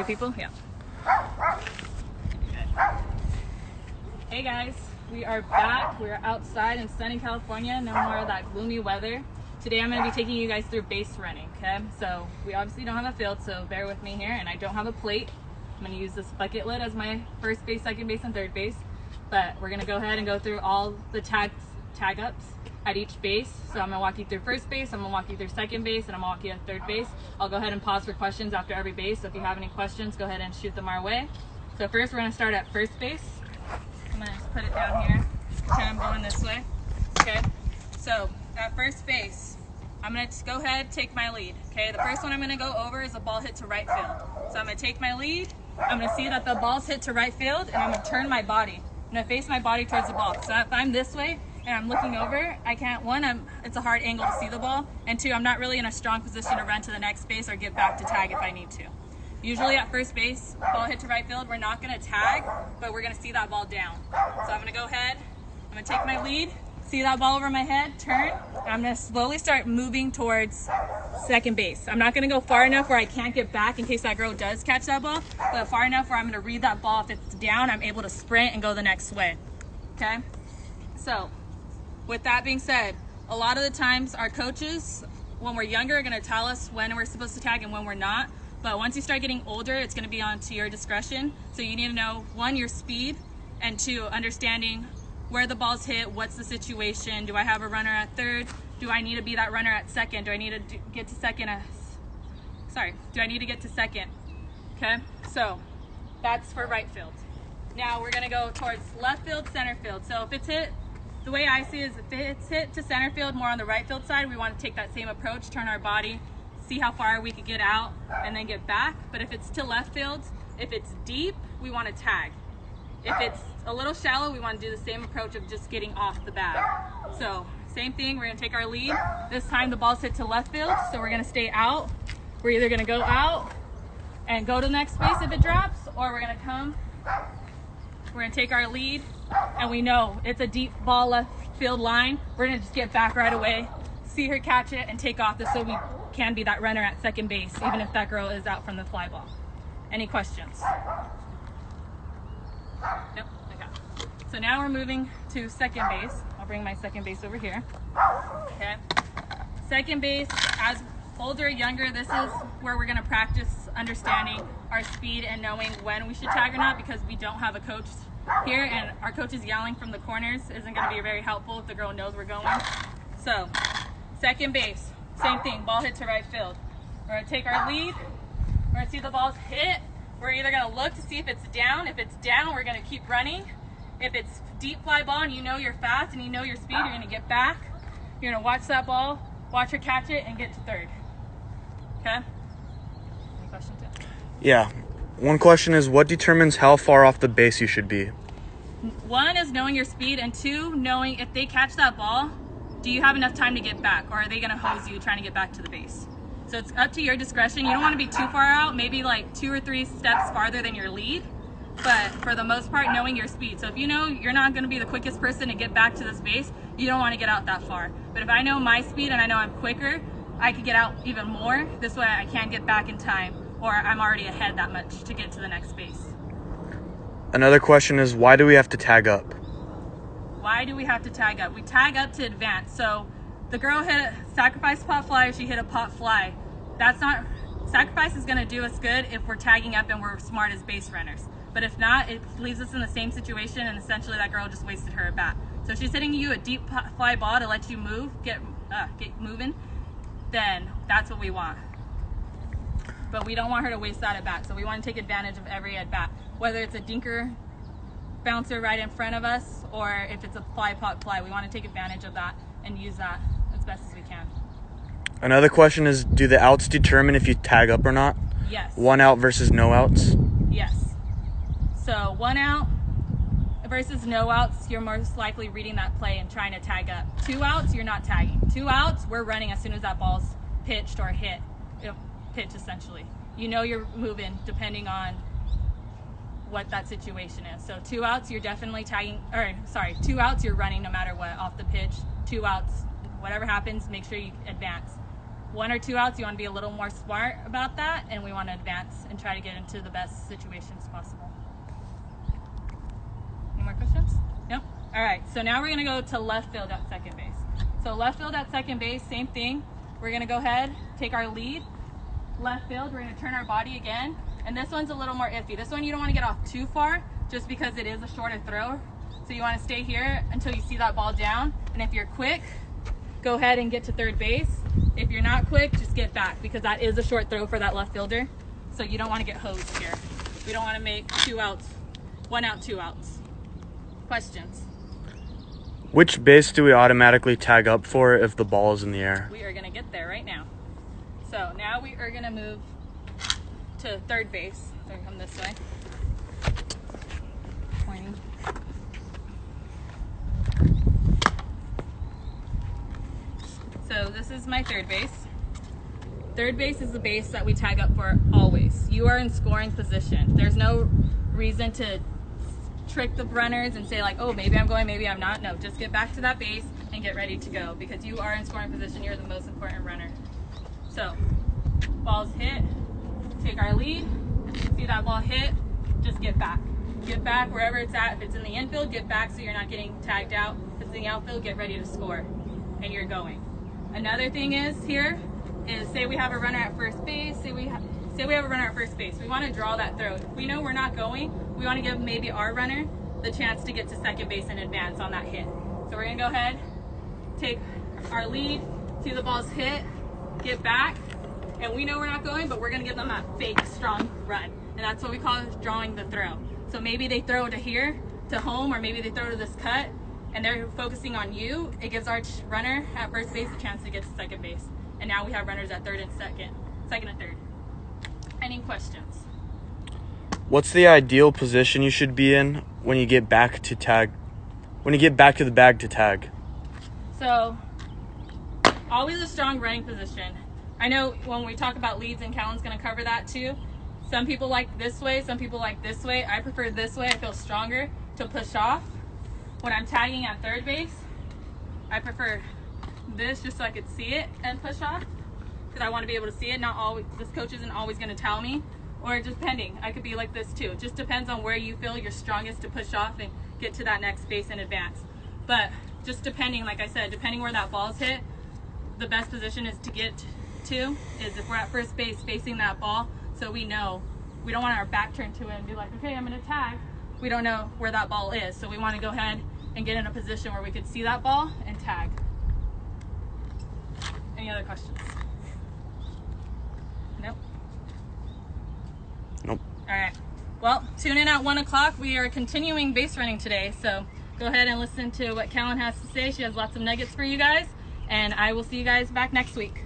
Tag people? Yeah. Hey guys, we are back. We're outside in sunny California, no more of that gloomy weather. Today I'm going to be taking you guys through base running, okay? So we obviously don't have a field, so bear with me here, and I don't have a plate. I'm going to use this bucket lid as my first base, second base, and third base. But we're going to go ahead and go through all the tag ups at each base. So I'm going to walk you through first base, I'm going to walk you through second base, and I'm going to walk you at third base. I'll go ahead and pause for questions after every base, so if you have any questions, go ahead and shoot them our way. So first we're going to start at first base. I'm going to just put it down here, pretend I'm going this way. Okay, so at first base, I'm going to go ahead, take my lead. Okay, the first one I'm going to go over is a ball hit to right field. So I'm going to take my lead, I'm going to see that the ball's hit to right field, and I'm going to turn my body. I'm going to face my body towards the ball. So if I'm this way and I'm looking over, I can't, one, it's a hard angle to see the ball, and two, I'm not really in a strong position to run to the next base or get back to tag if I need to. Usually at first base, ball hit to right field, we're not going to tag, but we're going to see that ball down. So I'm going to go ahead, I'm going to take my lead, see that ball over my head, turn, and I'm going to slowly start moving towards second base. I'm not going to go far enough where I can't get back in case that girl does catch that ball, but far enough where I'm going to read that ball. If it's down, I'm able to sprint and go the next way. Okay? So, with that being said, a lot of the times our coaches, when we're younger, are going to tell us when we're supposed to tag and when we're not. But once you start getting older, it's going to be on to your discretion. So you need to know, one, your speed, and two, understanding where the ball's hit, what's the situation, do I have a runner at third, do I need to be that runner at second, do I need to get to second, do I need to get to second, okay? So that's for right field. Now we're going to go towards left field, center field. So if it's hit, the way I see it is if it's hit to center field, more on the right field side, we want to take that same approach, turn our body, see how far we could get out, and then get back. But if it's to left field, if it's deep, we want to tag. If it's a little shallow, we want to do the same approach of just getting off the bag. So same thing, we're going to take our lead. This time the ball's hit to left field, so we're going to stay out. We're either going to go out and go to the next base if it drops, or we're going to come, we're going to take our lead, and we know it's a deep ball left field line. We're going to just get back right away, see her catch it, and take off this so we can be that runner at second base, even if that girl is out from the fly ball. Any questions? Nope, okay. So now we're moving to second base. I'll bring my second base over here. Okay. Second base, as older, younger, this is where we're going to practice understanding our speed and knowing when we should tag or not, because we don't have a coach here, and our coach is yelling from the corners isn't going to be very helpful if the girl knows we're going. So, second base, same thing, ball hit to right field. We're going to take our lead, we're going to see the ball's hit. We're either going to look to see if it's down. If it's down, we're going to keep running. If it's deep fly ball and you know you're fast and you know your speed, you're going to get back. You're going to watch that ball, watch her catch it, and get to third. Okay? Any questions? Yeah. One question is, what determines how far off the base you should be? One is knowing your speed, and two, knowing if they catch that ball, do you have enough time to get back, or are they going to hose you trying to get back to the base? So it's up to your discretion. You don't want to be too far out, maybe like 2 or 3 steps farther than your lead, but for the most part, knowing your speed. So if you know you're not going to be the quickest person to get back to this base, you don't want to get out that far. But if I know my speed and I know I'm quicker, I could get out even more. This way I can get back in time, or I'm already ahead that much to get to the next base. Another question is, why do we have to tag up? Why do we have to tag up? We tag up to advance. So the girl hit a sacrifice pop fly, she hit a pop fly. That's not, sacrifice is going to do us good if we're tagging up and we're smart as base runners. But if not, it leaves us in the same situation, and essentially that girl just wasted her at bat. So if she's hitting you a deep fly ball to let you move, get moving, then that's what we want. But we don't want her to waste that at bat. So we want to take advantage of every at bat, whether it's a dinker bouncer right in front of us, or if it's a fly pop fly. We want to take advantage of that and use that as best as we can. Another question is, do the outs determine if you tag up or not? Yes. 1 out versus no outs? Yes. So 1 out versus no outs, you're most likely reading that play and trying to tag up. 2 outs, you're not tagging. 2 outs, we're running as soon as that ball's pitched or hit. Pitch essentially. You know you're moving depending on what that situation is. So 2 outs, you're definitely tagging, 2 outs, you're running no matter what off the pitch. 2 outs, whatever happens, make sure you advance. 1 or 2 outs, you want to be a little more smart about that, and we want to advance and try to get into the best situations possible. Any more questions? No? All right, so now we're going to go to left field at second base. So left field at second base, same thing. We're going to go ahead, take our lead. Left field, we're going to turn our body again. And this one's a little more iffy. This one you don't want to get off too far just because it is a shorter throw. So you want to stay here until you see that ball down. And if you're quick, go ahead and get to third base. If you're not quick, just get back because that is a short throw for that left fielder. So you don't want to get hosed here. We don't want to make 2 outs, 1 out, 2 outs. Questions? Which base do we automatically tag up for if the ball is in the air? We are going to get there right now. So now we are going to move to third base. So we come this way. Pointing. So this is my third base. Third base is the base that we tag up for always. You are in scoring position. There's no reason to trick the runners and say like, oh, maybe I'm going, maybe I'm not. No, just get back to that base and get ready to go because you are in scoring position. You're the most important runner. So, ball's hit, take our lead, see that ball hit, just get back. Get back wherever it's at. If it's in the infield, get back so you're not getting tagged out. If it's in the outfield, get ready to score, and you're going. Another thing is here, is say we have a runner at first base, say we have a runner at first base. We want to draw that throw. If we know we're not going, we want to give maybe our runner the chance to get to second base and advance on that hit. So we're going to go ahead, take our lead, see the ball's hit, get back, and we know we're not going, but we're going to give them that fake strong run. And that's what we call drawing the throw. So maybe they throw to here, to home, or maybe they throw to this cut, and they're focusing on you. It gives our runner at first base a chance to get to second base. And now we have runners at third and second and third. Any questions? What's the ideal position you should be in when you get back to tag? When you get back to the bag to tag? So, always a strong running position. I know when we talk about leads, and Callan's going to cover that too. Some people like this way, some people like this way. I prefer this way. I feel stronger to push off. When I'm tagging at third base, I prefer this just so I could see it and push off because I want to be able to see it. Not always, this coach isn't always going to tell me, or just depending. I could be like this too. It just depends on where you feel you're strongest to push off and get to that next base and advance. But just depending, like I said, depending where that ball's hit, the best position is to get to is if we're at first base facing that ball, so we know we don't want our back turned to it and be like, okay, I'm going to tag. We don't know where that ball is, so we want to go ahead and get in a position where we could see that ball and tag. Any other questions? Nope. Nope. All right. Well, tune in at 1 o'clock. We are continuing base running today, so go ahead and listen to what Callan has to say. She has lots of nuggets for you guys, and I will see you guys back next week.